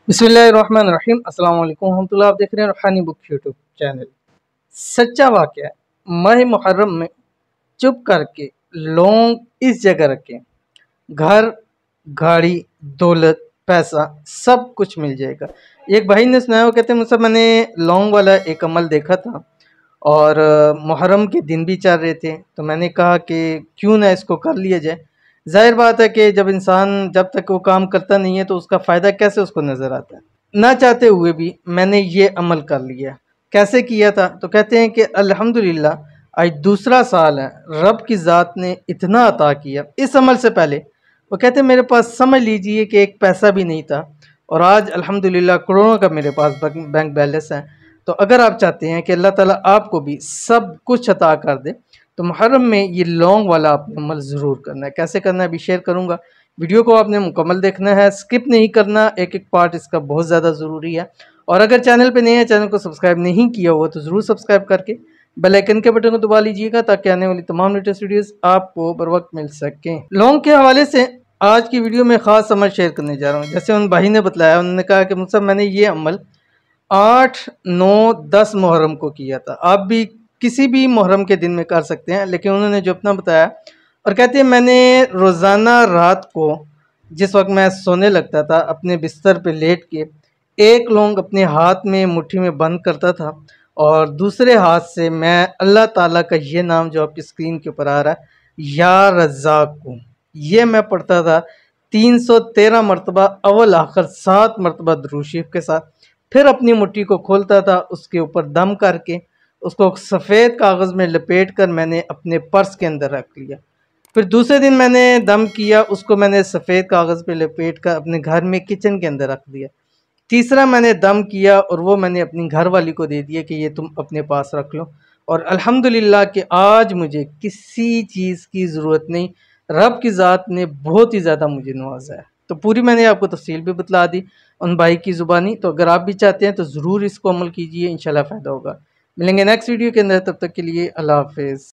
बिस्मिल्लाहिर्रहमानिर्रहीम अस्सलाम वालेकुम रहमतुल्लाह। आप देख रहे हैं रूहानी बुक यूट्यूब चैनल। सच्चा वाक़या माह मुहर्रम में चुप करके लोग इस जगह रखें, घर, गाड़ी, दौलत, पैसा सब कुछ मिल जाएगा। एक भाई ने सुनाया, वो कहते हैं मुझसे मैंने लौंग वाला एक अमल देखा था और मुहर्रम के दिन भी चल रहे थे, तो मैंने कहा कि क्यों ना इसको कर लिया जाए। ज़ाहिर बात है कि जब तक वो काम करता नहीं है तो उसका फ़ायदा कैसे उसको नज़र आता है। ना चाहते हुए भी मैंने ये अमल कर लिया। कैसे किया था? तो कहते हैं कि अल्हम्दुलिल्लाह आज दूसरा साल है, रब की ज़ात ने इतना अता किया। इस अमल से पहले वो कहते हैं मेरे पास समझ लीजिए कि एक पैसा भी नहीं था और आज अल्हम्दुलिल्लाह करोड़ों का मेरे पास बैंक बैलेंस है। तो अगर आप चाहते हैं कि अल्लाह ताला आपको भी सब कुछ अता कर दे तो मुहर्रम में ये लौंग वाला आपने अमल ज़रूर करना है। कैसे करना है अभी शेयर करूँगा। वीडियो को आपने मुकम्मल देखना है, स्किप नहीं करना, एक एक पार्ट इसका बहुत ज़्यादा ज़रूरी है। और अगर चैनल पे नए हैं, चैनल को सब्सक्राइब नहीं किया हुआ तो ज़रूर सब्सक्राइब करके बेल आइकन के बटन को दबा लीजिएगा ताकि आने वाली तमाम लेटेस्ट वीडियोस आपको बर वक्त मिल सकें। लौंग के हवाले से आज की वीडियो में ख़ास अमल शेयर करने जा रहा हूँ। जैसे उन भाई ने बताया, उन्होंने कहा कि मुझसे मैंने ये अमल 8, 9, 10 मुहर्रम को किया था। आप भी किसी भी मुहर्रम के दिन में कर सकते हैं, लेकिन उन्होंने जो अपना बताया और कहते हैं मैंने रोज़ाना रात को जिस वक्त मैं सोने लगता था अपने बिस्तर पे लेट के एक लौंग अपने हाथ में मुट्ठी में बंद करता था और दूसरे हाथ से मैं अल्लाह ताला का ये नाम जो आपकी स्क्रीन के ऊपर आ रहा है, या रज़्ज़ाक़ को, ये मैं पढ़ता था 313 मरतबा, अव्वल आखिर 7 मरतबा दुरूद शरीफ के साथ। फिर अपनी मुट्ठी को खोलता था, उसके ऊपर दम करके उसको सफ़ेद कागज़ में लपेट कर मैंने अपने पर्स के अंदर रख लिया। फिर दूसरे दिन मैंने दम किया, उसको मैंने सफ़ेद कागज़ पे लपेट कर अपने घर में किचन के अंदर रख दिया। तीसरा मैंने दम किया और वो मैंने अपनी घर वाली को दे दिया कि ये तुम अपने पास रख लो। और अल्हम्दुलिल्लाह कि आज मुझे किसी चीज़ की ज़रूरत नहीं, रब की ज़ात ने बहुत ही ज़्यादा मुझे नवाजा है। तो पूरी मैंने आपको तफ़सील भी बतला दी उन भाई की ज़ुबानी। तो अगर आप भी चाहते हैं तो ज़रूर इसको अमल कीजिए, इंशाल्लाह फ़ायदा होगा। मिलेंगे नेक्स्ट वीडियो के अंदर, तब तक के लिए अल्लाह हाफ़िज़।